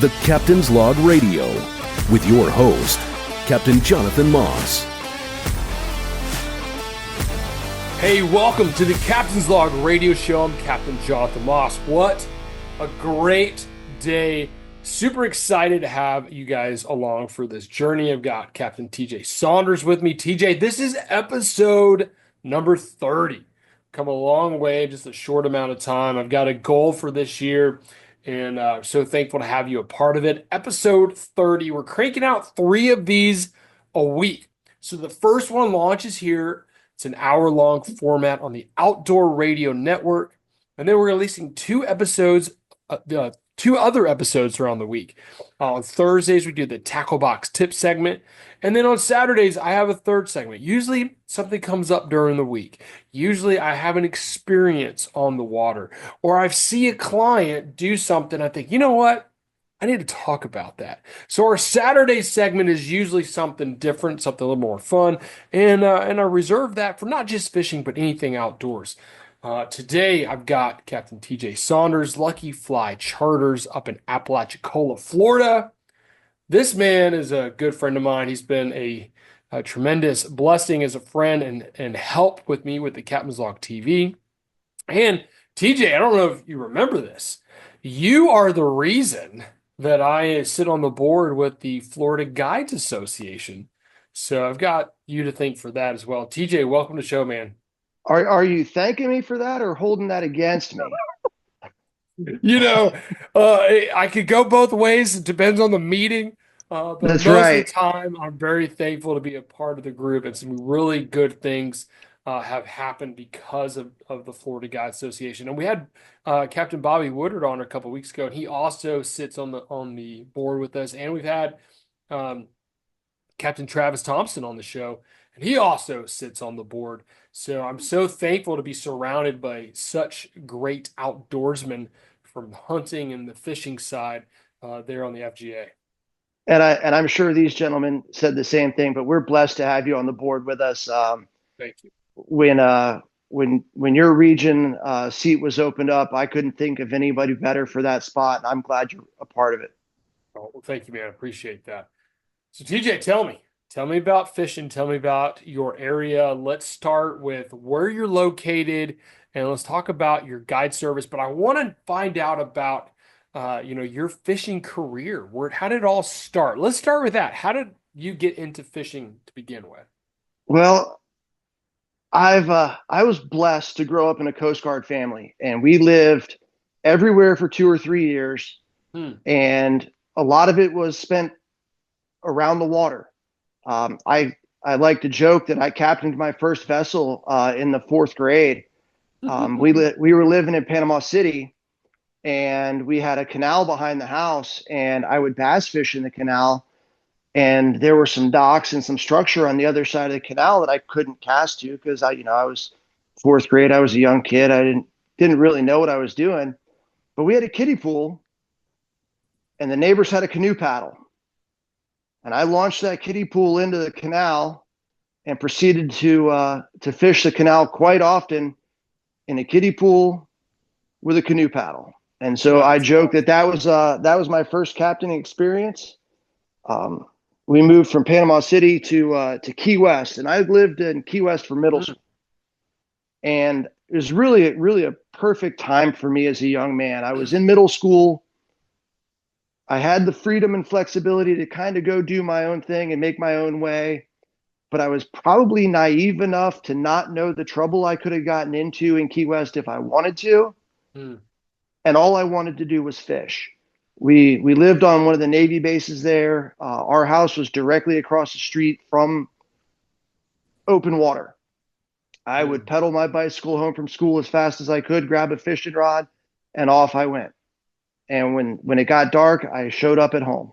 The Captain's Log Radio, with your host, Captain Jonathan Moss. Hey, welcome to the Captain's Log Radio Show. I'm Captain Jonathan Moss. What a great day. Super excited to have you guys along for this journey. I've got Captain TJ Saunders with me. TJ, this is episode number 30. Come a long way, just a short amount of time. I've got a goal for this year, and so thankful to have you a part of it. Episode 30. We're cranking out 3 of these a week. So the first one launches here. It's an hour-long format on the Outdoor Radio Network. And then we're releasing 2 episodes, 2 other episodes around the week. On Thursdays, we do the Tackle Box Tip segment. And then on Saturdays, I have a third segment. Usually something comes up during the week. Usually I have an experience on the water, or I see a client do something. I think, you know what? I need to talk about that. So our Saturday segment is usually something different, something a little more fun. And I reserve that for not just fishing, but anything outdoors. Today, I've got Captain TJ Saunders, Lucky Fly Charters up in Apalachicola, Florida. This man is a good friend of mine. He's been a tremendous blessing as a friend and help with me with the Captain's Log TV. And TJ, I don't know if you remember this. You are the reason that I sit on the board with the Florida Guides Association. So I've got you to thank for that as well. TJ, welcome to the show, man. Are you thanking me for that or holding that against me? You know, I could go both ways. It depends on the meeting. But That's most right. of the time, I'm very thankful to be a part of the group, and some really good things have happened because of the Florida Guide Association. And we had Captain Bobby Woodard on a couple weeks ago, and he also sits on the board with us. And we've had Captain Travis Thompson on the show, and he also sits on the board. So I'm so thankful to be surrounded by such great outdoorsmen from hunting and the fishing side there on the FGA. And I'm sure these gentlemen said the same thing, but we're blessed to have you on the board with us. Thank you. When your region seat was opened up, I couldn't think of anybody better for that spot. And I'm glad you're a part of it. Oh, well, thank you, man. I appreciate that. So TJ, tell me about fishing. Tell me about your area. Let's start with where you're located, and let's talk about your guide service. But I want to find out about, your fishing career. How did it all start? Let's start with that. How did you get into fishing to begin with? Well, I was blessed to grow up in a Coast Guard family, and we lived everywhere for 2 or 3 years. And a lot of it was spent around the water. I like to joke that I captained my first vessel in the 4th grade. We were living in Panama City, and we had a canal behind the house, and I would bass fish in the canal, and there were some docks and some structure on the other side of the canal that I couldn't cast to because I was 4th grade. I was a young kid. I didn't really know what I was doing, but we had a kiddie pool, and the neighbors had a canoe paddle. And I launched that kiddie pool into the canal and proceeded to fish the canal quite often in a kiddie pool with a canoe paddle. And so I joke that was my first captaining experience. We moved from Panama City to Key West, and I lived in Key West for middle school. And it was really a perfect time for me as a young man. I was in middle school. I had the freedom and flexibility to kind of go do my own thing and make my own way, but I was probably naive enough to not know the trouble I could have gotten into in Key West if I wanted to. And all I wanted to do was fish. We lived on one of the Navy bases there. Our house was directly across the street from open water. I would pedal my bicycle home from school as fast as I could, grab a fishing rod, and off I went. And when it got dark, I showed up at home.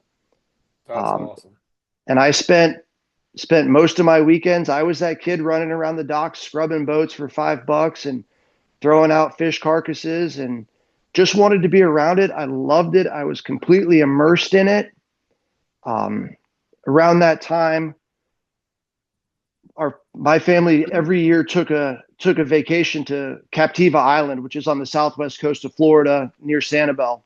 That's awesome. And I spent most of my weekends. I was that kid running around the docks, scrubbing boats for $5 and throwing out fish carcasses, and just wanted to be around it. I loved it. I was completely immersed in it. Around that time, my family every year took a vacation to Captiva Island, which is on the southwest coast of Florida near Sanibel.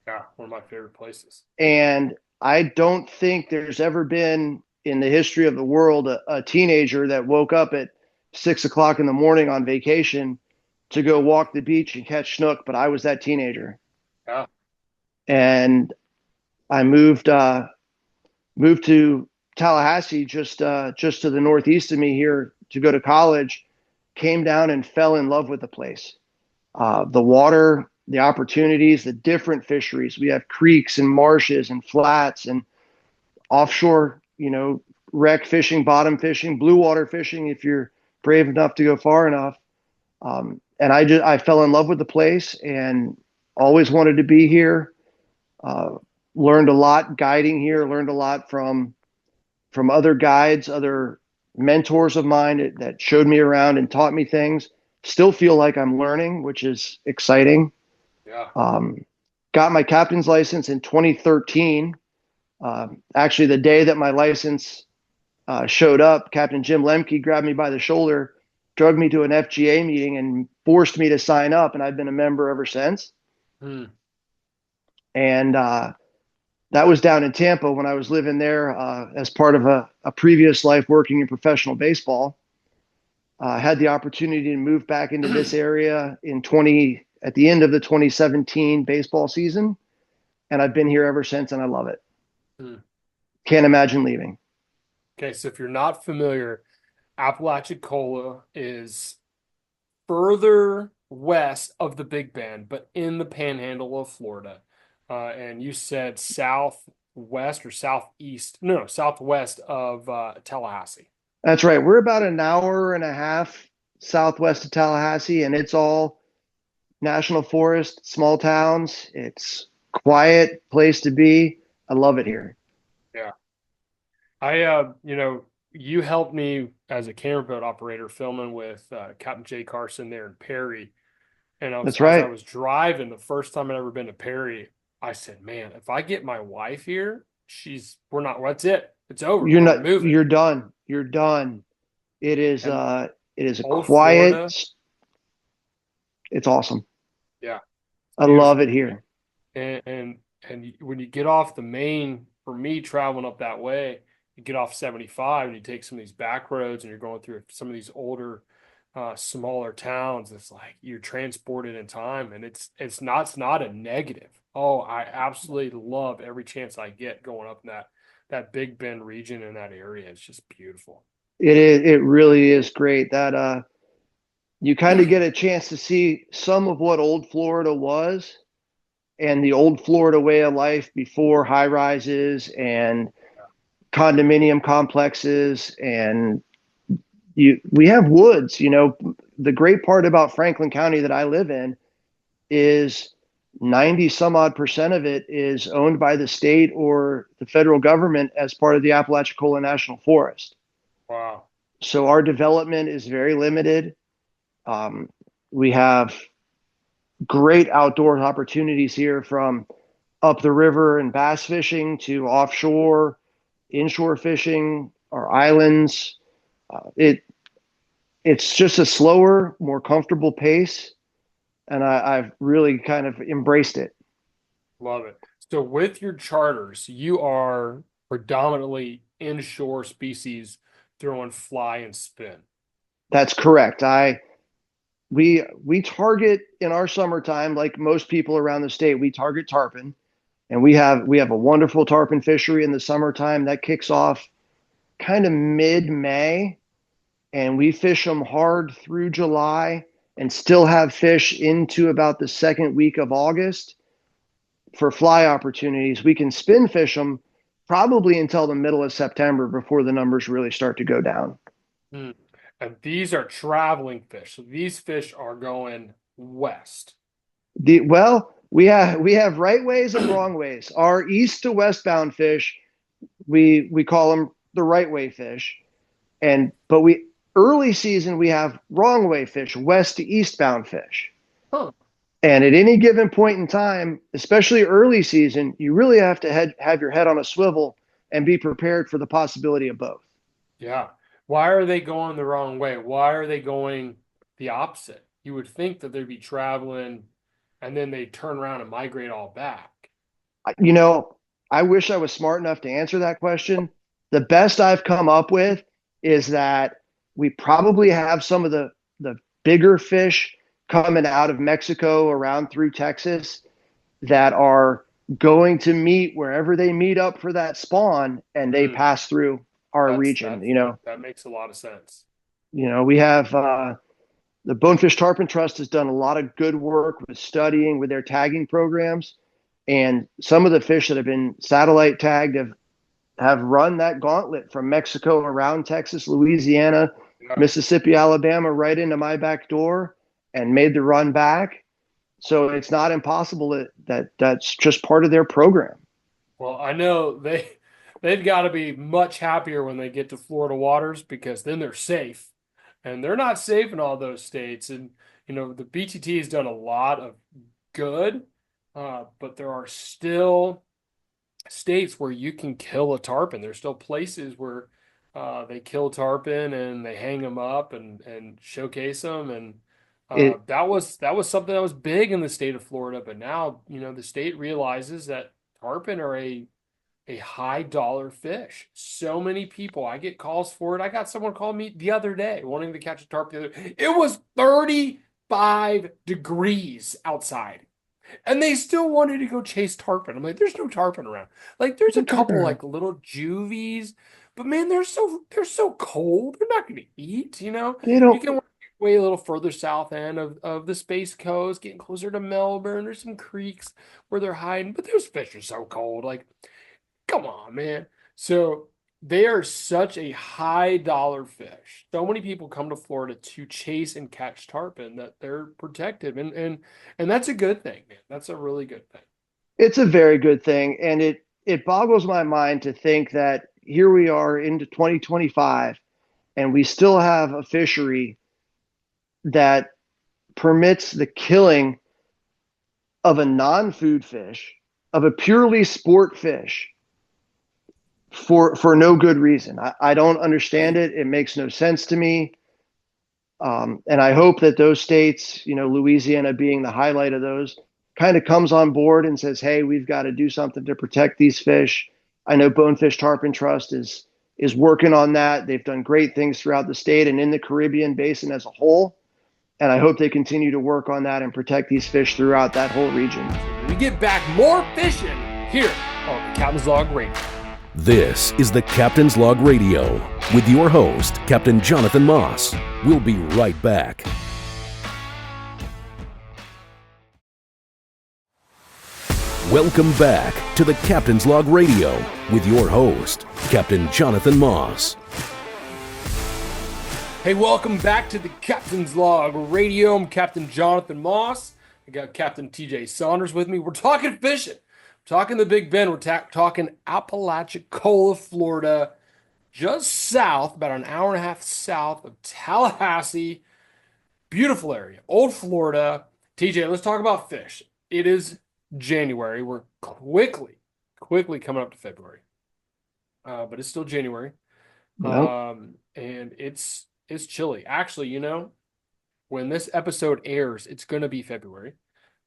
Yeah, one of my favorite places. And I don't think there's ever been in the history of the world a teenager that woke up at 6 o'clock in the morning on vacation to go walk the beach and catch snook. But I was that teenager, Yeah. and I moved to Tallahassee, just to the northeast of me here to go to college. Came down and fell in love with the place. The water, the opportunities, the different fisheries. We have creeks and marshes and flats and offshore, wreck fishing, bottom fishing, blue water fishing if you're brave enough to go far enough. And I fell in love with the place and always wanted to be here. Uh, Learned a lot guiding here. Learned a lot from other guides, other mentors of mine that showed me around and taught me things. Still feel like I'm learning, which is exciting. Yeah. Um, got my captain's license in 2013. Actually, the day that my license showed up, Captain Jim Lemke grabbed me by the shoulder, drugged me to an FGA meeting, and forced me to sign up. And I've been a member ever since. Hmm. And that was down in Tampa when I was living there as part of a previous life working in professional baseball. Had the opportunity to move back into this area at the end of the 2017 baseball season, and I've been here ever since, and I love it. Hmm. Can't imagine leaving. Okay, so if you're not familiar, Apalachicola is further west of the Big Bend, but in the panhandle of Florida. And you said southwest or southeast, no, southwest of Tallahassee. That's right. We're about an hour and a half southwest of Tallahassee, and it's all national forest, small towns. It's quiet place to be. I love it here. Yeah. You helped me as a camera boat operator filming with Captain Jay Carson there in Perry. And That's as I right. was driving, the first time I'd ever been to Perry, I said, man, if I get my wife here, we're not, that's it. It's over. You're We're not. moving. You're done. You're done. It is. And It is a old quiet. Florida, It's awesome. yeah, I love beautiful. it here. And when you get off the main, for me traveling up that way, you get off 75 and you take some of these back roads and you're going through some of these older, smaller towns. It's like you're transported in time, and it's not a negative. Oh, I absolutely love every chance I get going up in that Big Bend region in that area. It's just beautiful. It is. It really is great that you kind of get a chance to see some of what old Florida was and the old Florida way of life before high rises and condominium complexes and we have woods. The great part about Franklin County that I live in is 90 some odd percent of it is owned by the state or the federal government as part of the Apalachicola National Forest. Wow. So our development is very limited. Um, we have great outdoor opportunities here from up the river and bass fishing to offshore, inshore fishing, our islands. It's just a slower, more comfortable pace, and I've really kind of embraced it. Love it. So with your charters, you are predominantly inshore species throwing fly and spin. That's correct. We target in our summertime, like most people around the state, we target tarpon, and we have a wonderful tarpon fishery in the summertime that kicks off kind of mid-May, and we fish them hard through July and still have fish into about the second week of August for fly opportunities. We can spin fish them probably until the middle of September before the numbers really start to go down. Hmm. And these are traveling fish. So these fish are going west. We have right ways and wrong ways. Our east to westbound fish, we call them the right way fish, but we early season we have wrong way fish, west to eastbound fish. Huh. And at any given point in time, especially early season, you really have to have your head on a swivel and be prepared for the possibility of both. Yeah. Why are they going the wrong way? Why are they going the opposite? You would think that they'd be traveling and then they turn around and migrate all back. You know, I wish I was smart enough to answer that question. The best I've come up with is that we probably have some of the bigger fish coming out of Mexico around through Texas that are going to meet wherever they meet up for that spawn, and they Hmm. pass through our That's region. that's that makes a lot of sense. We have the Bonefish Tarpon Trust has done a lot of good work with studying with their tagging programs, and some of the fish that have been satellite tagged have run that gauntlet from Mexico around Texas, Louisiana, Yeah. Mississippi, Alabama, right into my back door, and made the run back. So it's not impossible that's just part of their program. Well, I know they've got to be much happier when they get to Florida waters because then they're safe. And they're not safe in all those states. And the BTT has done a lot of good, but there are still states where you can kill a tarpon. There's still places where they kill tarpon and they hang them up and showcase them. And It that was something that was big in the state of Florida. But now, the state realizes that tarpon are a high dollar fish. So many people, I get calls for it. I got someone call me the other day wanting to catch a tarpon. It was 35 degrees outside and they still wanted to go chase tarpon. I'm like, there's no tarpon around. Like, there's a the couple tarpon. like little juvies, but man, they're so cold. They're not going to eat. They You don't. can work your way a little further south end of the Space Coast, getting closer to Melbourne. There's some creeks where they're hiding, but those fish are so cold. Like, come on, man. So they are such a high dollar fish. So many people come to Florida to chase and catch tarpon that they're protected. And that's a good thing, man. That's a really good thing. It's a very good thing, and it boggles my mind to think that here we are into 2025, and we still have a fishery that permits the killing of a non-food fish, of a purely sport fish, for no good reason. I don't understand it. It makes no sense to me. And I hope that those states, Louisiana being the highlight of those, kind of comes on board and says, "Hey, we've got to do something to protect these fish." I know Bonefish Tarpon Trust is working on that. They've done great things throughout the state and in the Caribbean basin as a whole. And I hope they continue to work on that and protect these fish throughout that whole region. We get back more fishing here on the Captain's Log Radio. This is the Captain's Log Radio with your host, Captain Jonathan Moss. We'll be right back. Welcome back to the Captain's Log Radio with your host, Captain Jonathan Moss. Hey, welcome back to the Captain's Log Radio. I'm Captain Jonathan Moss. I got Captain TJ Saunders with me. We're talking fishing. We're talking the Big Bend. We're talking Apalachicola, Florida, just south, about an hour and a half south of Tallahassee. Beautiful area, old Florida. TJ, let's talk about fish. It is January. We're quickly coming up to February, but it's still January, Yep. and it's chilly. Actually, when this episode airs, it's going to be February.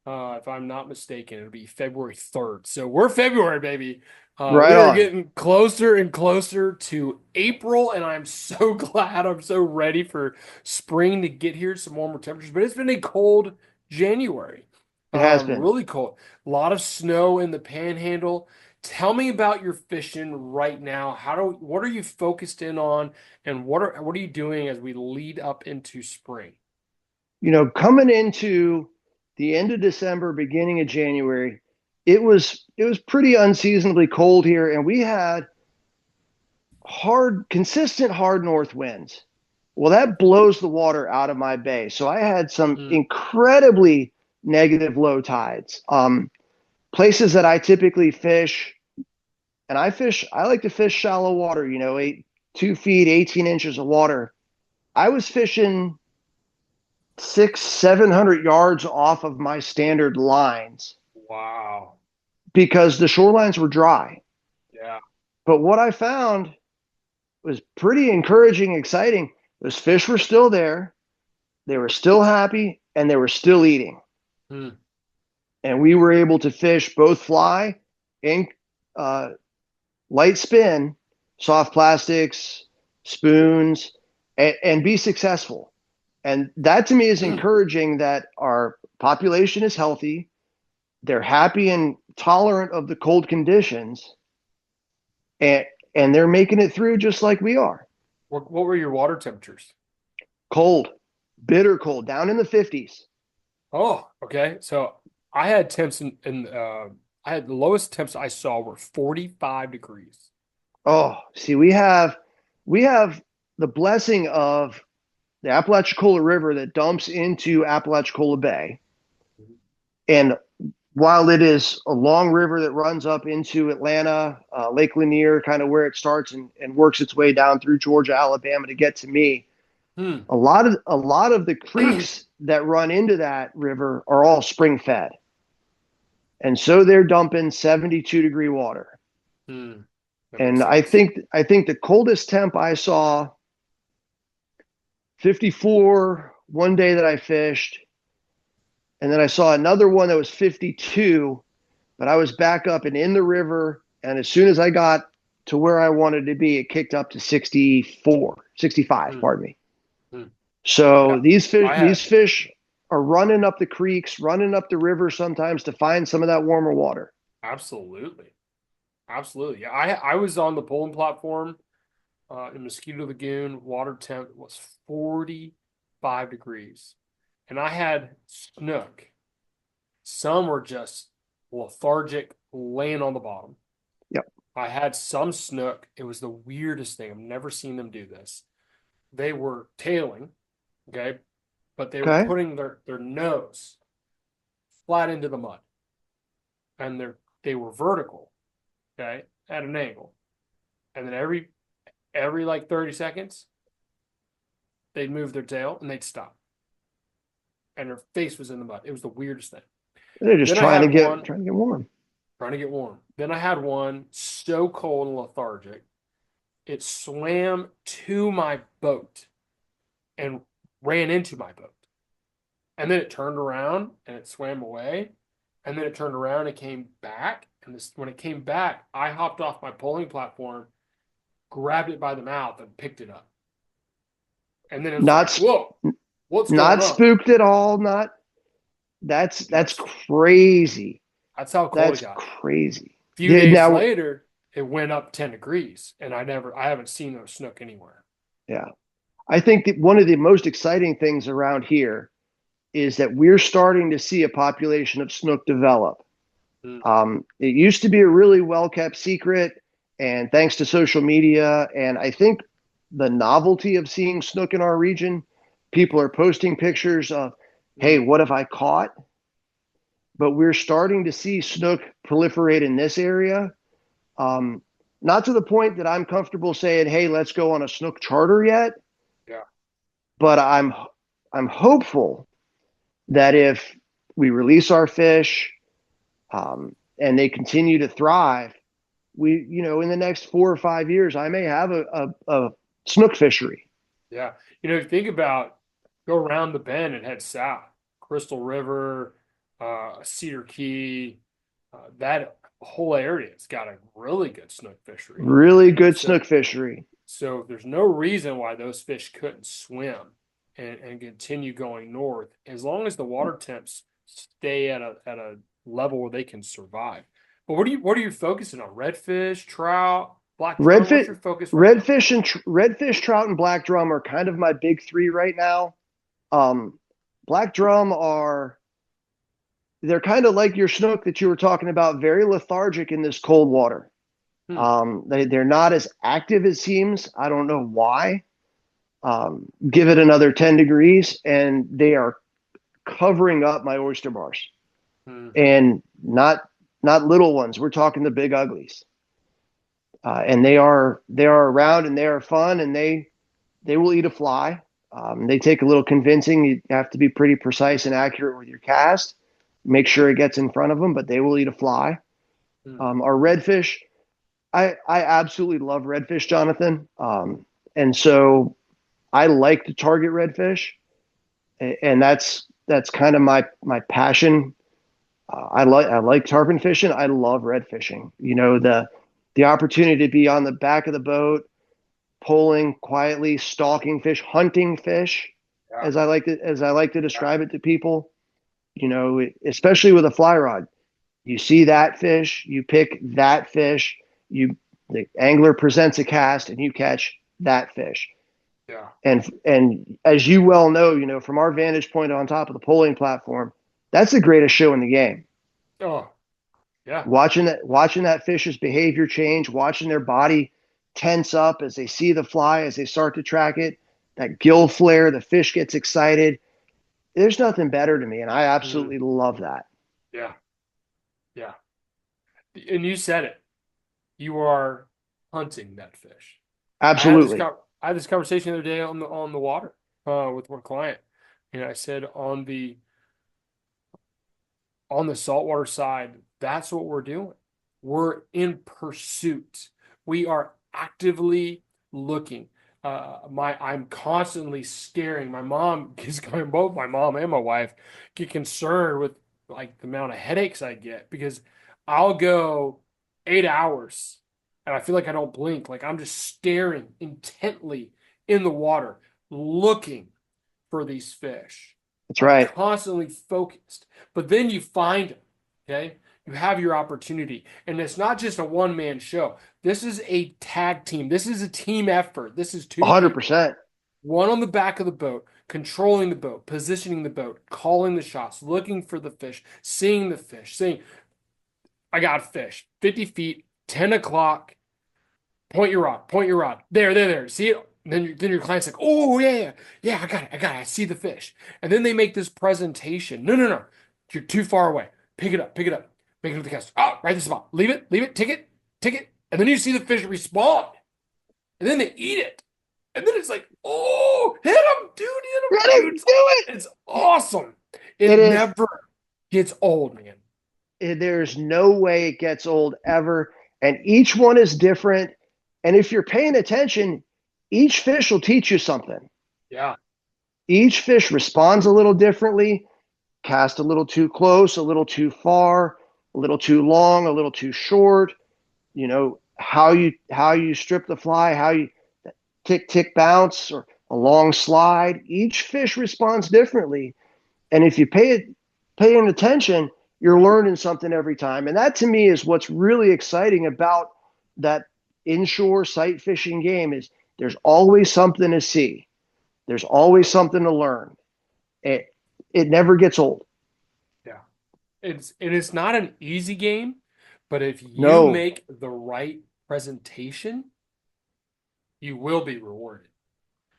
If I'm not mistaken, it'll be February 3rd. So we're February, baby. We Right are on. getting closer and closer to April, and I'm so glad. I'm so ready for spring to get here, some warmer temperatures. But it's been a cold January. It has been. Really cold. A lot of snow in the Panhandle. Tell me about your fishing right now. What are you focused in on, and what are you doing as we lead up into spring? Coming into the end of December, beginning of January, it was pretty unseasonably cold here, and we had consistent hard north winds. Well, that blows the water out of my bay. So I had some Mm, incredibly negative low tides. Places that I typically fish, and I like to fish shallow water, 2 feet, 18 inches of water. I was fishing 700 yards off of my standard lines wow. because the shorelines were dry. Yeah. But what I found was pretty encouraging, exciting. Those fish were still there. They were still happy and they were still eating. Mm, And we were able to fish both fly ink, light spin, soft plastics, spoons, and be successful. And that to me is encouraging that our population is healthy. They're happy and tolerant of the cold conditions, and they're making it through just like we are. What were your water temperatures? Cold, bitter cold, down in the 50s. Oh, okay. So I had temps I had the lowest temps I saw were 45 degrees. Oh, see, we have the blessing of the Apalachicola River that dumps into Apalachicola Bay. And while it is a long river that runs up into Atlanta, Lake Lanier, kind of where it starts and works its way down through Georgia, Alabama to get to me, a lot of the creeks that run into that river are all spring fed. And so they're dumping 72-degree water. And I think the coldest temp I saw, 54 one day that I fished, and then I saw another one that was 52, but I was back up and in the river, and as soon as I got to where I wanted to be, it kicked up to 65, pardon me. So Yeah, these fish are running up the creeks, running up the river sometimes to find some of that warmer water. absolutely. Absolutely. Yeah, I was on the pulling platform in Mosquito Lagoon. Water temp was 45 degrees. And I had snook. Some were just lethargic, laying on the bottom. Yep. I had some snook. It was the weirdest thing. I've never seen them do this. They were tailing, okay, but they were putting their nose flat into the mud. And they were vertical, okay, at an angle. And then every like 30 seconds, they'd move their tail and they'd stop. And her face was in the mud. It was the weirdest thing. They're just Then trying to get warm. Trying to get warm. Then I had one so cold and lethargic, it swam to my boat and ran into my boat. And then it turned around and it swam away. And then it turned around and came back. And when it came back, I hopped off my polling platform, grabbed it by the mouth, and picked it up. And then it was like, whoa, what's going on? Not spooked at all. That's crazy. That's how cold it got. That's crazy. A few days later, it went up 10 degrees, and I haven't seen those snook anywhere. Yeah. I think that one of the most exciting things around here is that we're starting to see a population of snook develop. It used to be a really well-kept secret, and thanks to social media, and I think the novelty of seeing snook in our region, people are posting pictures of, hey, what have I caught? But we're starting to see snook proliferate in this area. Not to the point that I'm comfortable saying, hey, let's go on a snook charter yet. Yeah. But I'm hopeful that if we release our fish and they continue to thrive, in the next 4 or 5 years, I may have a snook fishery. Yeah. Think about, go around the bend and head south, Crystal River, Cedar Key, that whole area's got a really good snook fishery. Really good snook fishery. So there's no reason why those fish couldn't swim and continue going north as long as the water temps stay at a level where they can survive. But what are you focusing on? Redfish, trout, black drum? What's your focus right redfish, trout, and black drum are kind of my big three right now. Black drum they're kind of like your snook that you were talking about, very lethargic in this cold water. They're not as active, it seems. I don't know why. Give it another 10 degrees and they are covering up my oyster bars. And not little ones. We're talking the big uglies. And they are around and they are fun, and they will eat a fly. They take a little convincing. You have to be pretty precise and accurate with your cast. Make sure it gets in front of them, but they will eat a fly. Our redfish, I absolutely love redfish, Jonathan. And so I like to target redfish, and that's kind of my passion. I like tarpon fishing. I love red fishing. The opportunity to be on the back of the boat, pulling quietly, stalking fish, hunting fish, Yeah. as I like to describe it to people. Especially with a fly rod, you see that fish, you pick that fish, the angler presents a cast, and you catch that fish. Yeah. And as you well know, from our vantage point on top of the polling platform, that's the greatest show in the game. Oh, yeah. Watching that fish's behavior change, watching their body tense up as they see the fly, as they start to track it, that gill flare, the fish gets excited. There's nothing better to me, and I Mm, absolutely love that. yeah. Yeah. And you said it. You are hunting that fish. Absolutely. I had this conversation the other day on the water with one client. And I said on the saltwater side, that's what we're doing. We're in pursuit. We are actively looking. I'm constantly staring. My mom is going, both my mom and my wife get concerned with like the amount of headaches I get because I'll go 8 hours and I feel like I don't blink. Like I'm just staring intently in the water, looking for these fish. That's I'm right. constantly focused. But then you find them, okay? You have your opportunity. And it's not just a one-man show. This is a tag team. This is a team effort. This is two people, 100%. one on the back of the boat, controlling the boat, positioning the boat, calling the shots, looking for the fish, seeing the fish, saying, I got a fish, 50 feet, 10 o'clock, point your rod, point your rod. There. See it? Then your client's like, oh yeah, I got it, I see the fish. And then they make this presentation. No, you're too far away. Pick it up, make it to the cast. Oh, right this spot. Leave it, take it. And then you see the fish respond. And then they eat it. And then it's like, oh, hit him, dude, Let him do it. It's awesome. It It is. never gets old, man. There's no way it gets old ever. And each one is different. And if you're paying attention, each fish will teach you something. Yeah. Each fish responds a little differently, cast a little too close, a little too far, a little too long, a little too short. How you strip the fly, how you tick bounce, or a long slide. Each fish responds differently. And if you paying attention, you're learning something every time. And that to me is what's really exciting about that inshore sight fishing game is there's always something to see. There's always something to learn. It never gets old. Yeah. It's not an easy game, but if you No. make the right presentation, you will be rewarded.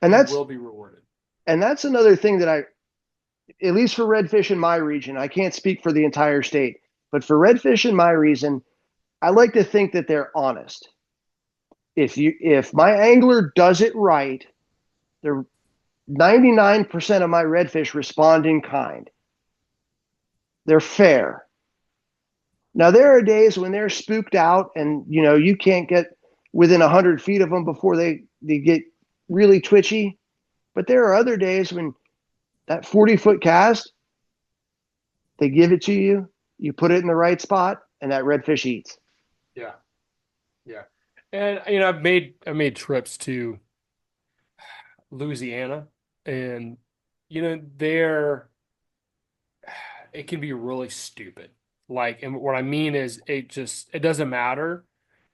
And You that's will be rewarded. and that's another thing that at least for redfish in my region, I can't speak for the entire state, but for redfish in my region, I like to think that they're honest. If my angler does it right, they're 99% of my redfish respond in kind. They're fair. Now there are days when they're spooked out and you can't get within 100 feet of them before they get really twitchy. But there are other days when that 40-foot cast, they give it to you, you put it in the right spot, and that redfish eats. Yeah. Yeah. And I've made trips to Louisiana and there it can be really stupid. Like, and what I mean is it doesn't matter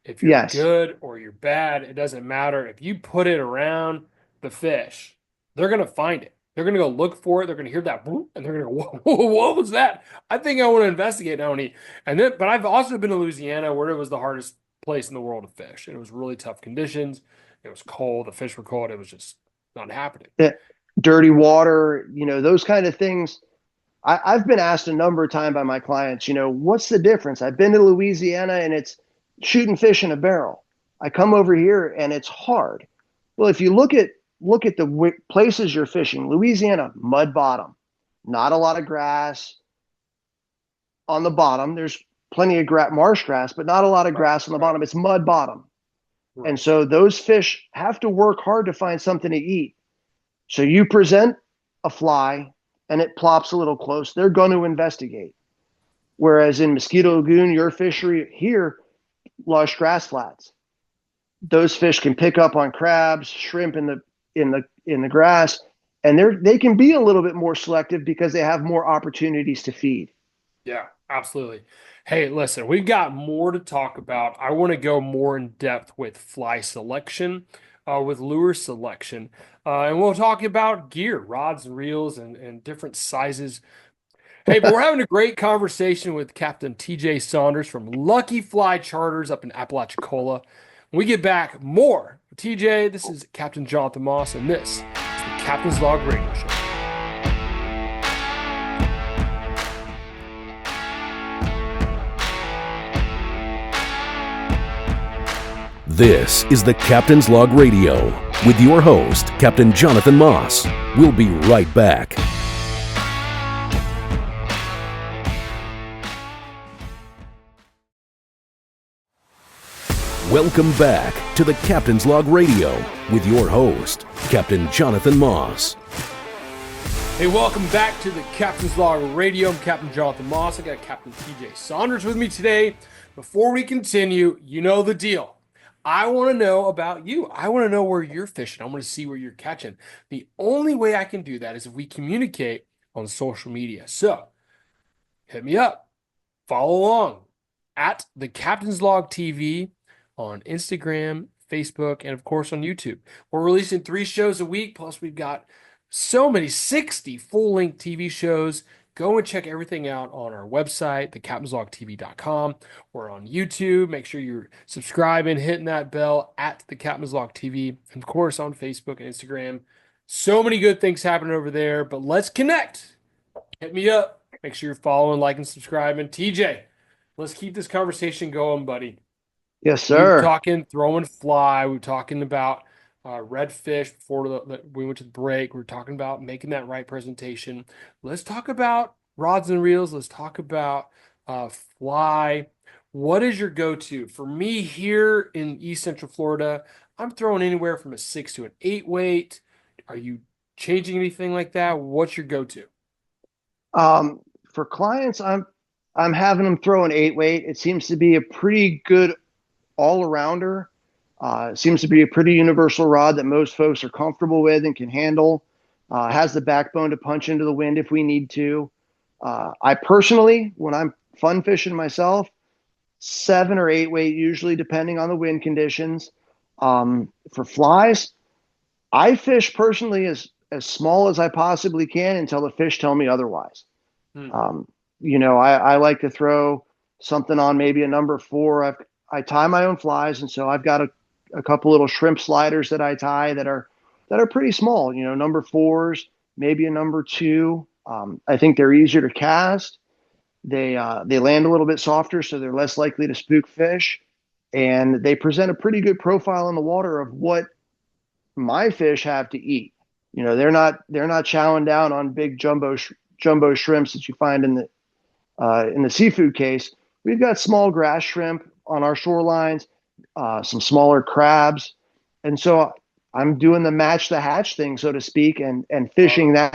if you're Yes. good or you're bad. It doesn't matter. If you put it around the fish, they're going to find it. They're going to go look for it. They're going to hear that boom, and they're going to go, whoa, what was that? I think I want to investigate now. But I've also been to Louisiana where it was the hardest place in the world to fish. It was really tough conditions. It was cold. The fish were cold. It was just not happening. Dirty water, those kind of things. I've been asked a number of times by my clients, what's the difference? I've been to Louisiana and it's shooting fish in a barrel. I come over here and it's hard. Well, if you look at the places you're fishing, Louisiana, mud bottom, not a lot of grass on the bottom. There's plenty of marsh grass, but not a lot of grass on the bottom. It's mud bottom. Right. And so those fish have to work hard to find something to eat. So you present a fly and it plops a little close, they're going to investigate. Whereas in Mosquito Lagoon, your fishery here, lush grass flats. Those fish can pick up on crabs, shrimp in the grass, and they can be a little bit more selective because they have more opportunities to feed. Yeah, absolutely. Hey, listen, we've got more to talk about. I want to go more in depth with fly selection, with lure selection, and we'll talk about gear, rods and reels, and different sizes. Hey, but we're having a great conversation with Captain TJ Saunders from Lucky Fly Charters up in Apalachicola. When we get back, more. TJ, this is Captain Jonathan Moss, and this is the Captain's Log Radio Show. This is the Captain's Log Radio with your host, Captain Jonathan Moss. We'll be right back. Welcome back to the Captain's Log Radio with your host, Captain Jonathan Moss. Hey, welcome back to the Captain's Log Radio. I'm Captain Jonathan Moss. I got Captain TJ Saunders with me today. Before we continue, you know the deal. I want to know about you. I want to know where you're fishing. I want to see where you're catching. The only way I can do that is if we communicate on social media. So hit me up. Follow along at the Captain's Log TV on Instagram, Facebook, and of course on YouTube. We're releasing 3 shows a week. Plus we've got so many, 60 full-length TV shows. Go and check everything out on our website, thecaptainslogtv.com, or on YouTube. Make sure you're subscribing, hitting that bell at the Captain's Log TV, and of course on Facebook and Instagram. So many good things happening over there, but let's connect. Hit me up. Make sure you're following, liking, subscribing. TJ, let's keep this conversation going, buddy. Yes, We were sir. talking throwing fly. We were talking about redfish before we went to the break. We were talking about making that right presentation. Let's talk about rods and reels. Let's talk about fly. What is your go-to? For me here in East Central Florida, I'm throwing anywhere from a 6 to an 8 weight. Are you changing anything like that? What's your go-to? For clients, I'm having them throw an 8 weight. It seems to be a pretty good all-arounder. It seems to be a pretty universal rod that most folks are comfortable with and can handle. Has the backbone to punch into the wind if we need to. I personally, when I'm fun fishing myself, 7 or 8 weight usually, depending on the wind conditions. For flies, I fish personally as small as I possibly can until the fish tell me otherwise. I like to throw something on maybe a number 4. I tie my own flies, and so I've got a couple little shrimp sliders that I tie that are pretty small. Number 4s, maybe a number 2. I think they're easier to cast. They land a little bit softer, so they're less likely to spook fish, and they present a pretty good profile in the water of what my fish have to eat. They're not chowing down on big jumbo shrimps that you find in the seafood case. We've got small grass shrimp on our shorelines, some smaller crabs, and so I'm doing the match the hatch thing, so to speak, and fishing those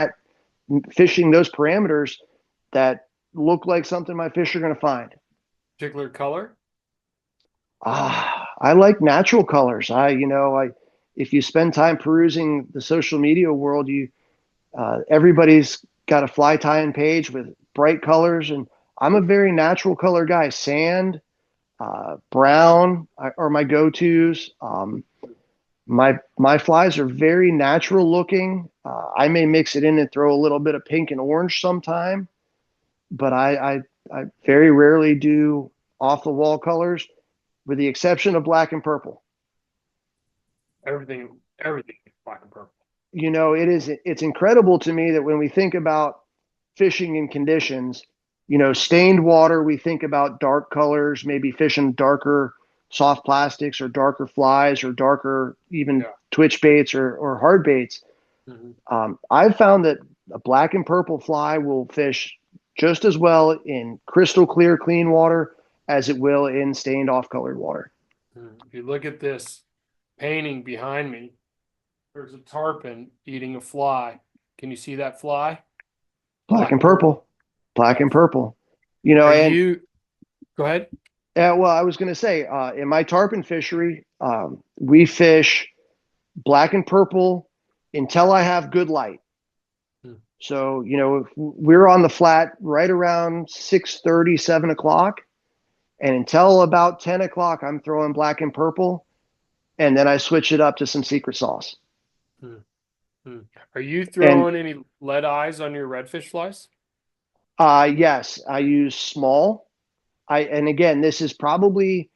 parameters that look like something my fish are going to find. Particular color? I like natural colors. If you spend time perusing the social media world, everybody's got a fly tying page with bright colors, and I'm a very natural color guy. Sand, brown are my go-tos. My flies are very natural looking. I may mix it in and throw a little bit of pink and orange sometime, but I very rarely do off the wall colors, with the exception of black and purple. Everything is black and purple. It's incredible to me that when we think about fishing in conditions, stained water, we think about dark colors, maybe fishing darker soft plastics or darker flies or darker even twitch baits or hard baits. I've found that a black and purple fly will fish just as well in crystal clear, clean water as it will in stained off colored water. If you look at this painting behind me, there's a tarpon eating a fly. Can you see that fly? Black and purple. Black and purple. You know, Are and you, go ahead. well, I was going to say, in my tarpon fishery, we fish black and purple until I have good light. Hmm. So, you know, if we're on the flat right around 6:30, 7 o'clock, and until about 10 o'clock, I'm throwing black and purple, and then I switch it up to some secret sauce. Hmm. Hmm. Are you And throwing any lead eyes on your redfish flies? yes, I use small. And again, this is probably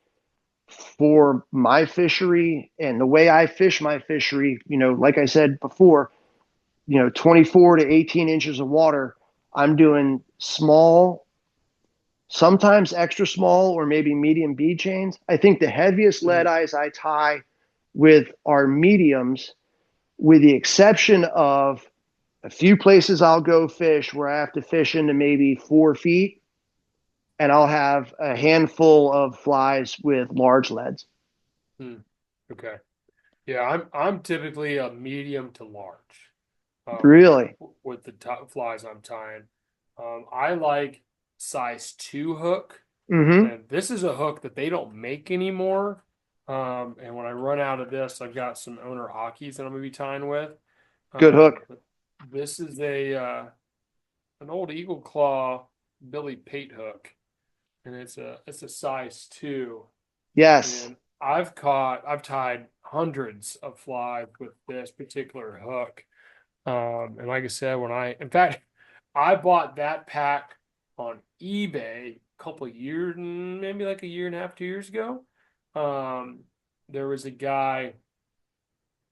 for my fishery and the way I fish my fishery, you know, like I said before, you know, 24 to 18 inches of water, I'm doing small, sometimes extra small or maybe medium bead chains. I think the heaviest Hmm. lead eyes I tie with are mediums, with the exception of a few places I'll go fish where I have to fish into maybe 4 feet, and I'll have a handful of flies with large leads. Hmm. Okay. Yeah, I'm typically a medium to large Really? with the flies I'm tying. I like size two hook, Mm-hmm. and this is a hook that they don't make anymore. And when I run out of this, I've got some owner hockeys that I'm gonna be tying with. Good hook. But this is a an old Eagle Claw Billy Pate hook, and it's a size two. Yes. And I've tied hundreds of flies with this particular hook. And like I said, in fact, I bought that pack on eBay a couple of years, maybe like a year and a half, 2 years ago. Um, there was a guy,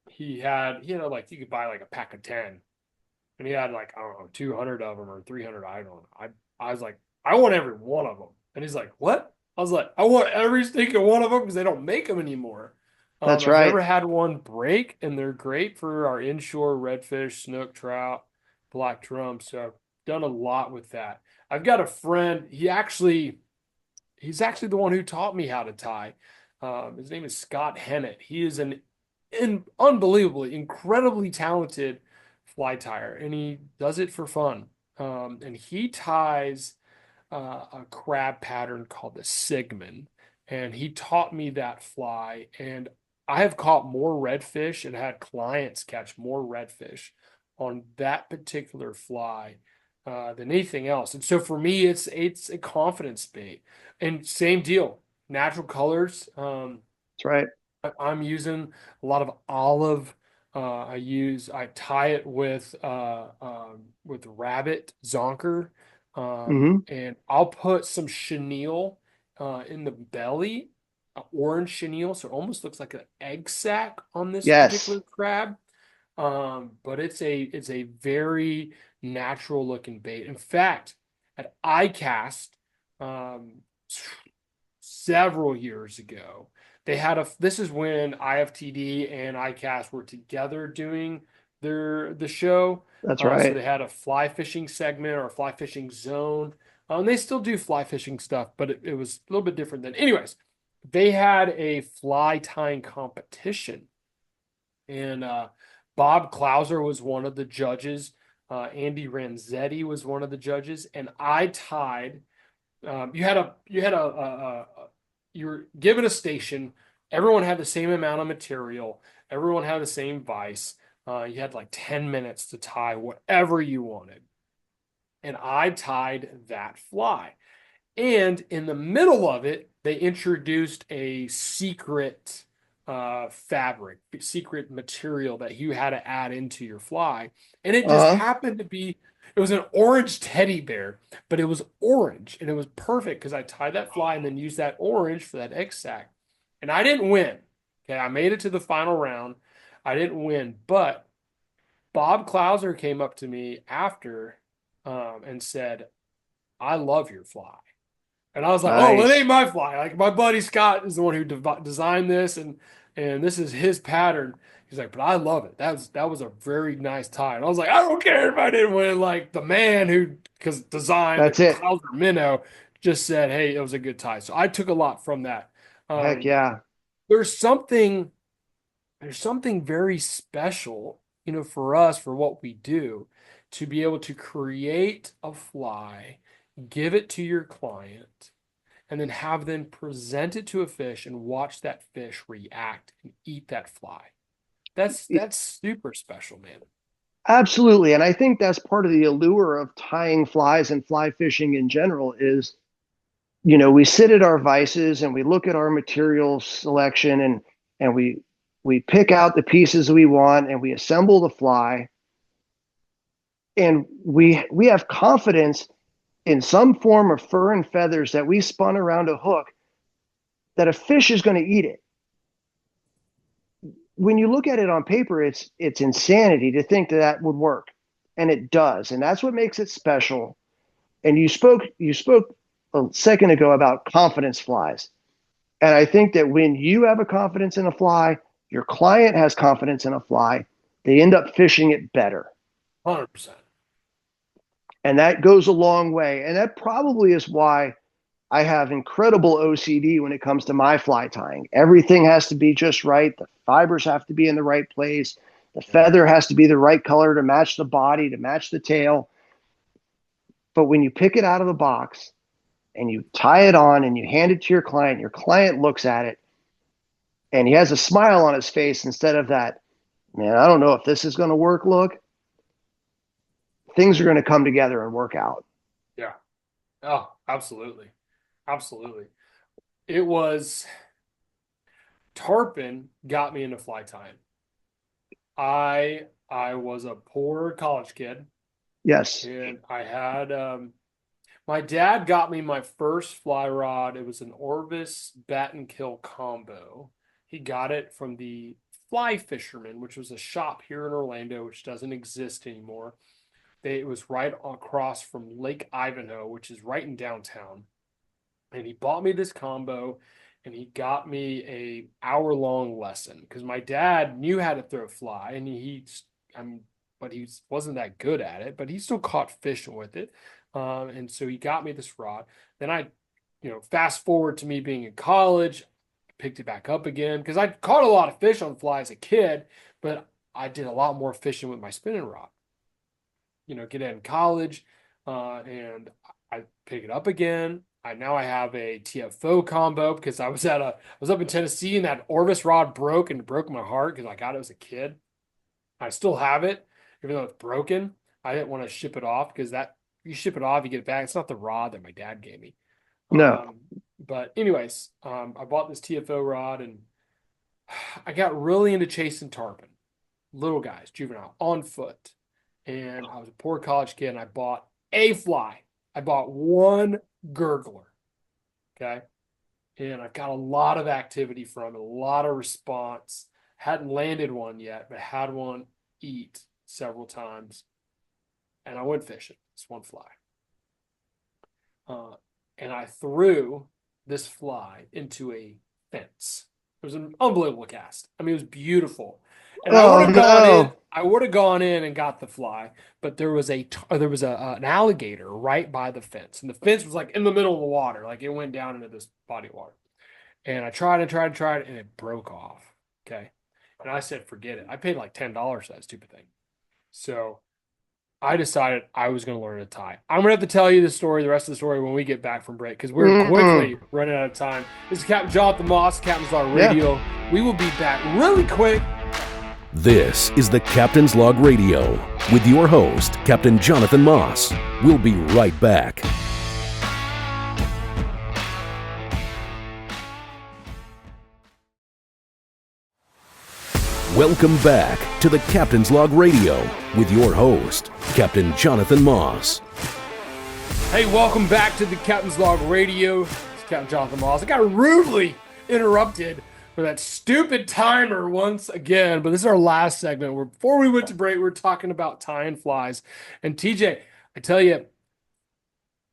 he had like, you could buy like a pack of 10, and he had like, I don't know, 200 of them or 300. I don't know. I was like, I want every one of them. And he's like, what? I was like, I want every single one of them because they don't make them anymore. That's I've right. never had one break, and they're great for our inshore redfish, snook, trout, black drum. So I've done a lot with that. I've got a friend. He's actually the one who taught me how to tie. His name is Scott Hennett. He is unbelievably, incredibly talented fly tyer, and he does it for fun. And he ties a crab pattern called the Sigmund, and he taught me that fly. And I have caught more redfish and had clients catch more redfish on that particular fly than anything else. And so for me, it's a confidence bait. And same deal, natural colors. That's right. I'm using a lot of olive. I tie it with rabbit zonker, Mm-hmm. and I'll put some chenille in the belly, orange chenille, so it almost looks like an egg sac on this Yes. particular crab. But it's a very natural looking bait. In fact, at iCast, um, several years ago, they had this is when IFTD and ICAST were together doing the show. That's So right. they had a fly fishing segment or a fly fishing zone. They still do fly fishing stuff, but it was a little bit different then. Anyways, they had a fly tying competition, and Bob Clouser was one of the judges. Andy Ranzetti was one of the judges, and I tied. You were given a station. Everyone had the same amount of material. Everyone had the same vise. You had like 10 minutes to tie whatever you wanted. And I tied that fly. And in the middle of it, they introduced a secret fabric, secret material that you had to add into your fly. And it just Uh-huh. happened to be, it was an orange teddy bear, but it was orange and it was perfect because I tied that fly and then used that orange for that egg sac. And I didn't win. Okay, I made it to the final round. I didn't win, but Bob Clouser came up to me after and said, I love your fly. And I was like, "Oh, well, it ain't Nice. my fly. Like my buddy Scott is the one who designed this, and this is his pattern." He's like, "But I love it. That was a very nice tie." And I was like, "I don't care if I didn't win." Like the man who because designed the That's it. Clouser minnow just said, "Hey, it was a good tie." So I took a lot from that. Heck Um, yeah. there's something there's something very special, for us for what we do, to be able to create a fly give it to your client, and then have them present it to a fish and watch that fish react and eat that fly. That's super special, man. Absolutely. And I think that's part of the allure of tying flies and fly fishing in general is, we sit at our vices and we look at our material selection, and we pick out the pieces we want and we assemble the fly, and we have confidence in some form of fur and feathers that we spun around a hook that a fish is going to eat it. When you look at it on paper, it's insanity to think that that would work, and it does, and that's what makes it special. And you spoke a second ago about confidence flies, and I think that when you have a confidence in a fly, your client has confidence in a fly, they end up fishing it better. 100%. And that goes a long way. And that probably is why I have incredible OCD when it comes to my fly tying. Everything has to be just right. The fibers have to be in the right place. The feather has to be the right color to match the body, to match the tail. But when you pick it out of the box and you tie it on and you hand it to your client looks at it and he has a smile on his face instead of that, man, I don't know if this is going to work look. Things are going to come together and work out. Yeah. Oh, absolutely. Absolutely. It was tarpon got me into fly tying. I was a poor college kid, Yes. and I had my dad got me my first fly rod. It was an Orvis bat and kill combo. He got it from the Fly Fisherman, which was a shop here in Orlando, which doesn't exist anymore. It was right across from Lake Ivanhoe, which is right in downtown. And he bought me this combo, and he got me a hour-long lesson because my dad knew how to throw fly, and but he wasn't that good at it, but he still caught fish with it. And so he got me this rod. Then fast forward to me being in college, picked it back up again because I caught a lot of fish on fly as a kid, but I did a lot more fishing with my spinning rod. Get in college, and I pick it up again. I have a TFO combo because I was up in Tennessee and that Orvis rod broke and it broke my heart because I got it as a kid. I still have it, even though it's broken. I didn't want to ship it off because you ship it off, you get it back. It's not the rod that my dad gave me. No. But anyways, I bought this TFO rod and I got really into chasing tarpon, little guys, juvenile, on foot. And I was a poor college kid and I bought a fly. I bought one gurgler. Okay. And I got a lot of activity from it, a lot of response. Hadn't landed one yet, but had one eat several times. And I went fishing. This one fly. And I threw this fly into a fence. It was an unbelievable cast. I mean, it was beautiful. And I would have gone in and got the fly, but there was an alligator right by the fence, and the fence was like in the middle of the water, like it went down into this body of water. And I tried, and it broke off. Okay, and I said, forget it. I paid like $10 for that stupid thing. So I decided I was going to learn to tie. I'm going to have to tell you the rest of the story when we get back from break because we're quickly running out of time. This is Captain Jonathan Moss, Captain's Log Radio. Yeah. We will be back really quick. This is the Captain's Log Radio with your host, Captain Jonathan Moss. We'll be right back. Welcome back to the Captain's Log Radio with your host, Captain Jonathan Moss. Hey, welcome back to the Captain's Log Radio. It's Captain Jonathan Moss. I got rudely interrupted for that stupid timer once again, but this is our last segment. Before we went to break, we were talking about tying flies. And TJ, I tell you,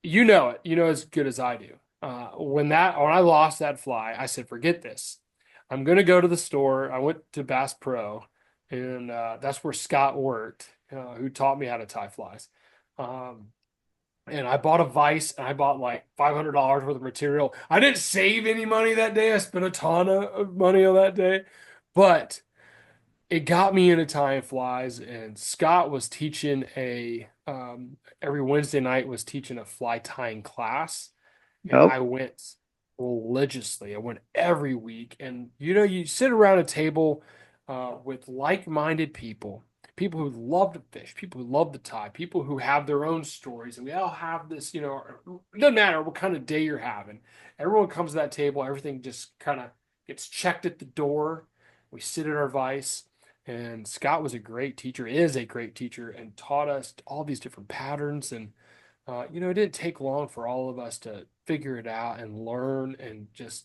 you know it. You know as good as I do. When I lost that fly, I said, forget this. I'm going to go to the store. I went to Bass Pro, and that's where Scott worked, who taught me how to tie flies. And I bought a vise, and I bought like $500 worth of material. I didn't save any money that day. I spent a ton of money on that day. But it got me into tying flies, and Scott was teaching every Wednesday night was teaching a fly tying class, and Yep. I went religiously. I went every week, and you sit around a table with like-minded people, people who love to fish, people who love to tie, people who have their own stories, and we all have this. It doesn't matter what kind of day you're having. Everyone comes to that table. Everything just kind of gets checked at the door. We sit at our vise. And Scott was a great teacher, is a great teacher, and taught us all these different patterns. And it didn't take long for all of us to figure it out and learn and just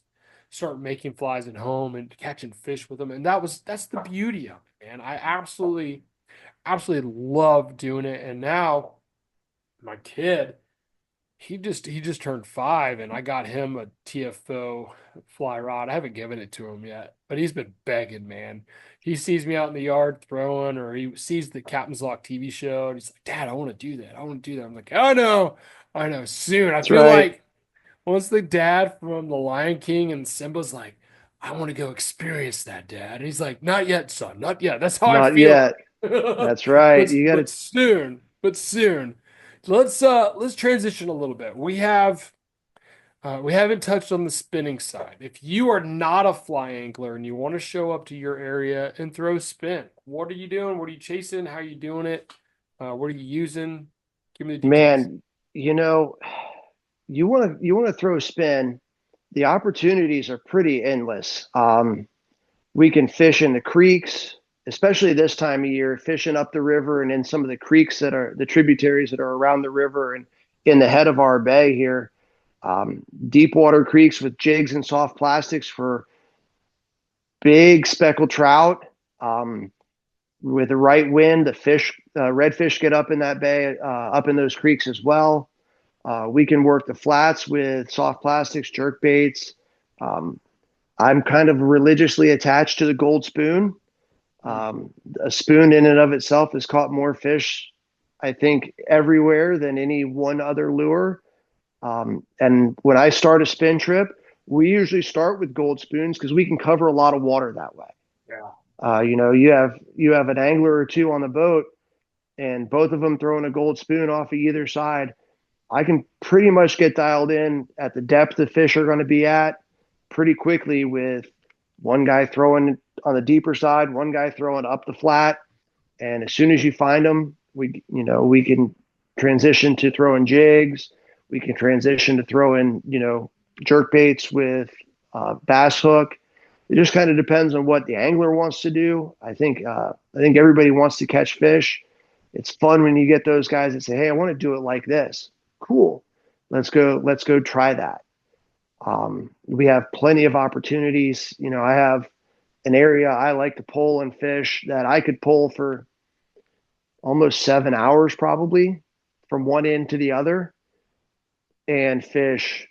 start making flies at home and catching fish with them. And that's the beauty of it, man. I absolutely love doing it. And now my kid, he just turned 5, and I got him a TFO fly rod. I haven't given it to him yet, but he's been begging, man. He sees me out in the yard throwing, or he sees the Captain's Log TV show, and he's like, "Dad, I want to do that. I want to do that." I'm like, "Oh no, I know soon." I That's feel right. like once the dad from The Lion King and Simba's like, "I want to go experience that, Dad," and he's like, "Not yet, son, not yet." That's how I Not feel. yet. That's right. but You got but to, soon, but soon. Let's transition a little bit. We haven't touched on the spinning side. If you are not a fly angler and you want to show up to your area and throw spin, what are you doing? What are you chasing? How are you doing it? What are you using? Give me the details. man, you know, you want to throw a spin. The opportunities are pretty endless. We can fish in the creeks, especially this time of year, fishing up the river and in some of the creeks that are the tributaries that are around the river and in the head of our bay here. Deep water creeks with jigs and soft plastics for big speckled trout. Um, with the right wind, the redfish get up in that bay, up in those creeks as well. We can work the flats with soft plastics, jerk baits. Um, I'm kind of religiously attached to the gold spoon. A spoon in and of itself has caught more fish, I think, everywhere than any one other lure. And when I start a spin trip, we usually start with gold spoons because we can cover a lot of water that way. Yeah. You have an angler or two on the boat, and both of them throwing a gold spoon off of either side. I can pretty much get dialed in at the depth the fish are going to be at pretty quickly with one guy throwing on the deeper side, one guy throwing up the flat, and as soon as you find them, we can transition to throwing jigs. We can transition to throwing jerk baits with bass hook. It just kind of depends on what the angler wants to do. I think everybody wants to catch fish. It's fun when you get those guys that say, "Hey, I want to do it like this." Cool. Let's go try that. We have plenty of opportunities. I have an area I like to pull and fish that I could pull for almost 7 hours probably from one end to the other and fish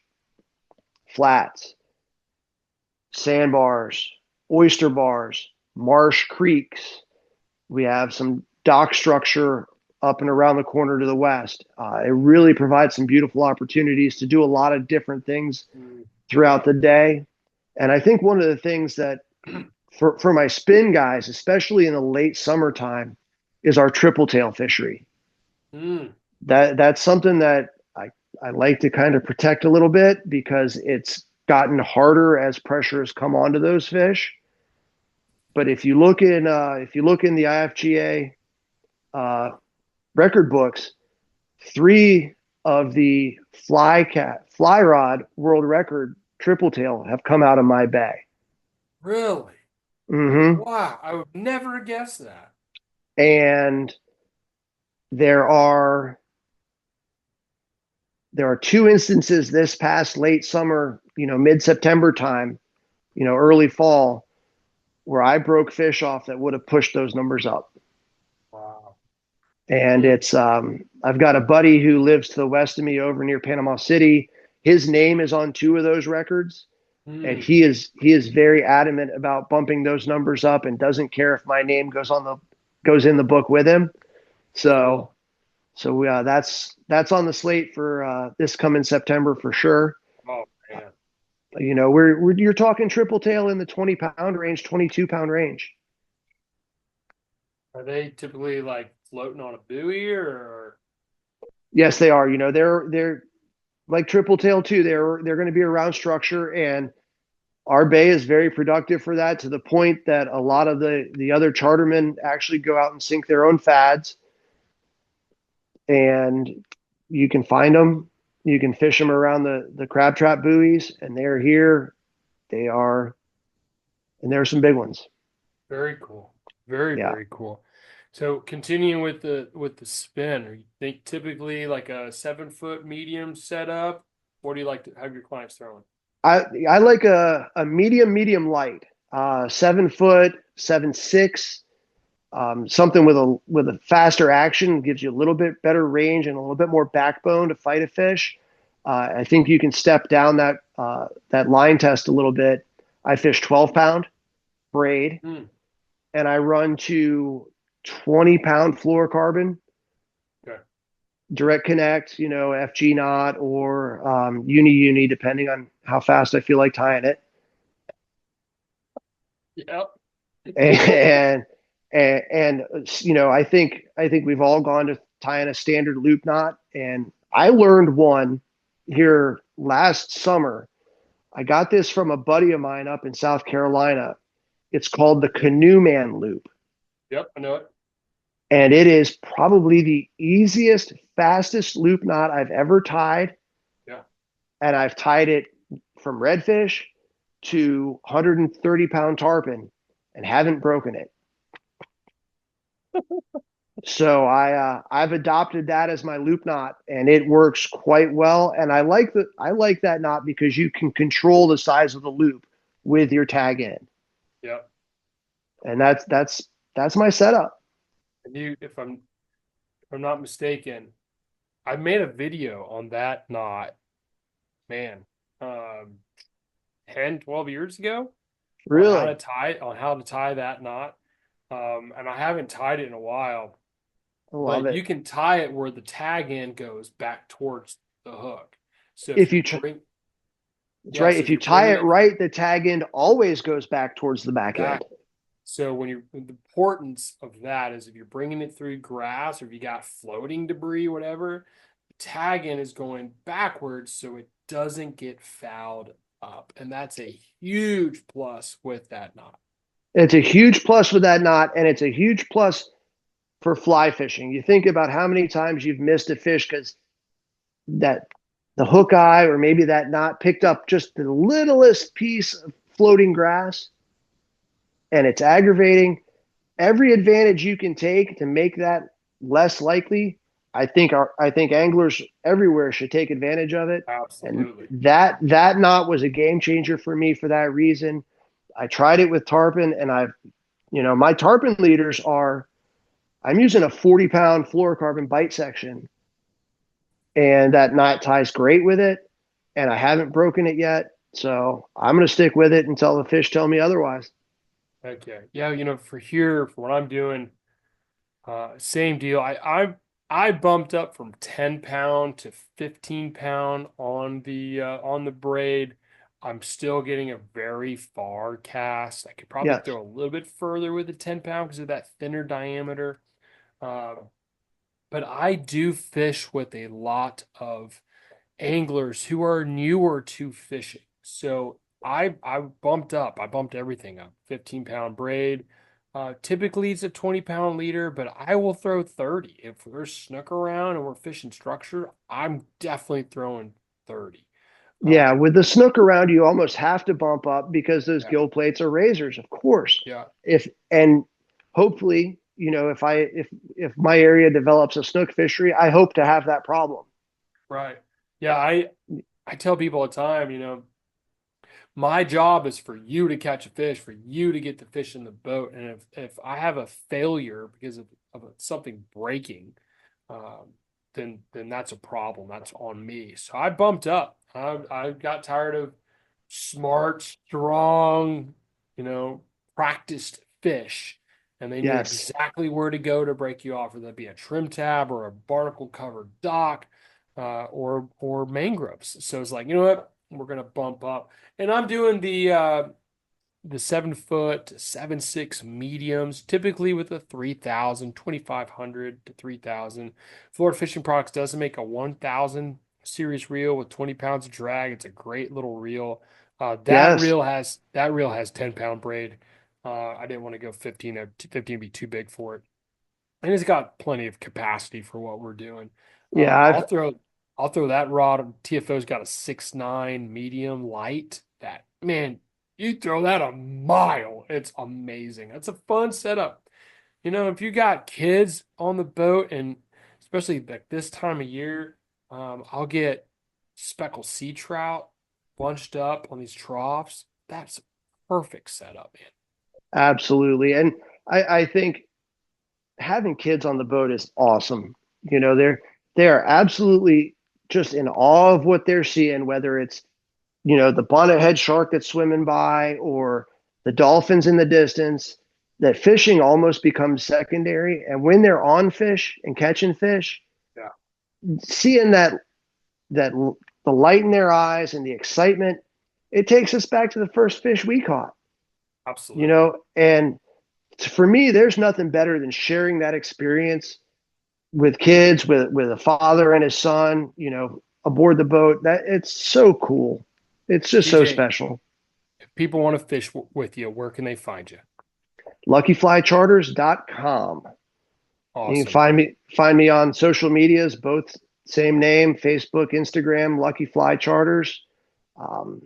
flats, sandbars, oyster bars, marsh creeks. We have some dock structure up and around the corner to the west. It really provides some beautiful opportunities to do a lot of different things Mm. throughout the day. And I think one of the things that for my spin guys, especially in the late summertime, is our triple tail fishery. Mm. That's something that I like to kind of protect a little bit because it's gotten harder as pressure has come onto those fish. But if you look in the IFGA record books, three of the fly rod world record triple tail have come out of my bay. Really? Hmm. Wow. I would never guess that. And there are there are two instances this past late summer, mid September time, early fall, where I broke fish off that would have pushed those numbers up. Wow. And Mm. I've got a buddy who lives to the west of me over near Panama City. His name is on two of those records, and Mm. he is very adamant about bumping those numbers up and doesn't care if my name goes in the book with him. So Cool. that's on the slate for this coming September for sure. Oh man. You're talking triple tail in the 20-pound range, 22-pound range. Are they typically like floating on a buoy or? Yes, they are. They're like triple tail too. They're going to be around structure, and our bay is very productive for that, to the point that a lot of the other chartermen actually go out and sink their own fads, and you can find them. You can fish them around the crab trap buoys, and they're here. They are, and there are some big ones. Very cool. Very, Yeah. very cool. So continuing with the spin, are you think typically like a 7 foot medium setup? What do you like to have your clients throwing? I like a medium light, 7 foot, 7.6, something with a faster action, gives you a little bit better range and a little bit more backbone to fight a fish. I think you can step down that line test a little bit. I fish 12-pound braid, Hmm. and I run to 20-pound fluorocarbon Okay. direct connect, FG knot or uni, depending on how fast I feel like tying it. Yep. And I think we've all gone to tying a standard loop knot, and I learned one here last summer. I got this from a buddy of mine up in South Carolina. It's called the Canoe Man loop, Yep, I know it. and it is probably the easiest, fastest loop knot I've ever tied. Yeah. And I've tied it from redfish to 130-pound tarpon and haven't broken it. So I've adopted that as my loop knot, and it works quite well. And I like that knot because you can control the size of the loop with your tag in, Yep. and that's my setup. And if I'm not mistaken, I made a video on that knot, man, um, 10, 12 years ago Really, on how to tie that knot. And I haven't tied it in a while, I love but it. you can tie it where the tag end goes back towards the hook. So if If you're you tr- That's yeah, right. so If if you you're tie bringing it it right, the tag end always goes back towards the back end. back. So the importance of that is if you're bringing it through grass or if you got floating debris, whatever, the tag end is going backwards so it doesn't get fouled up. And that's a huge plus with that knot. It's a huge plus with that knot, and it's a huge plus for fly fishing. You think about how many times you've missed a fish because that the hook eye or maybe that knot picked up just the littlest piece of floating grass, and it's aggravating. Every advantage you can take to make that less likely, I think anglers everywhere should take advantage of it. And Absolutely. that knot was a game changer for me for that reason. I tried it with tarpon, and my tarpon leaders are, I'm using a 40-pound fluorocarbon bite section, and that knot ties great with it. And I haven't broken it yet. So I'm going to stick with it until the fish tell me otherwise. Okay. Yeah, for what I'm doing, same deal. I bumped up from 10 pound to 15 pound on the braid. I'm still getting a very far cast. I could probably Yes. throw a little bit further with the 10 pound because of that thinner diameter. Uh, but I do fish with a lot of anglers who are newer to fishing. So I bumped up. I bumped everything up. 15-pound braid. Typically it's a 20-pound leader, but I will throw 30. If there's snook around and we're fishing structure, I'm definitely throwing 30. Yeah. With the snook around, you almost have to bump up because those Yeah, gill plates are razors, of course. yeah, If and hopefully, if my area develops a snook fishery, I hope to have that problem. right. Yeah, I tell people all the time, my job is for you to catch a fish, for you to get the fish in the boat. And if I have a failure because of something breaking, um, then that's a problem. That's on me. So I bumped up. I got tired of smart, strong, you know, practiced fish, and they knew Yes. exactly where to go to break you off, whether that be a trim tab or a barnacle covered dock, or mangroves. So it's like, you know what? We're gonna bump up. And I'm doing the 7 foot to 7.6 mediums, typically with a 3,000, 2,500 to 3,000. Florida Fishing Products does make a 1,000 series reel with 20 pounds of drag. It's a great little reel. That Yes. reel has 10-pound braid. I didn't want to go 15. 15 would be too big for it, and it's got plenty of capacity for what we're doing. Yeah, I'll throw that rod. TFO's got a 6.9 medium light. That, man, you throw that a mile. It's amazing. That's a fun setup. If you got kids on the boat, and especially like this time of year, I'll get speckled sea trout bunched up on these troughs. That's a perfect setup, man. absolutely. And I think having kids on the boat is awesome. They are absolutely just in awe of what they're seeing, whether it's the bonnethead shark that's swimming by or the dolphins in the distance. That fishing almost becomes secondary, and when they're on fish and catching fish, Yeah, seeing that the light in their eyes and the excitement, it takes us back to the first fish we caught. absolutely. And for me, there's nothing better than sharing that experience with kids, with a father and his son, aboard the boat. That it's so cool. It's just so TJ, special. if people want to fish with you, where can they find you? LuckyFlyCharters.com. You can Awesome. find me on social medias, both same name, Facebook, Instagram, Lucky Fly Charters. Um,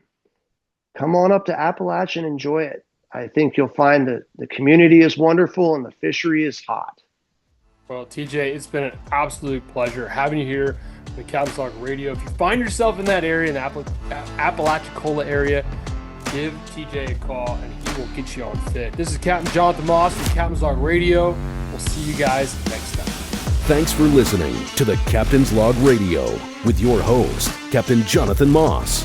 Come on up to Appalachia and enjoy it. I think you'll find that the community is wonderful and the fishery is hot. Well, TJ, it's been an absolute pleasure having you here on the Captain's Log Radio. If you find yourself in that area, in the Apalachicola area, give TJ a call and he will get you on fit. This is Captain Jonathan Moss from Captain's Log Radio. We'll see you guys next time. Thanks for listening to the Captain's Log Radio with your host, Captain Jonathan Moss.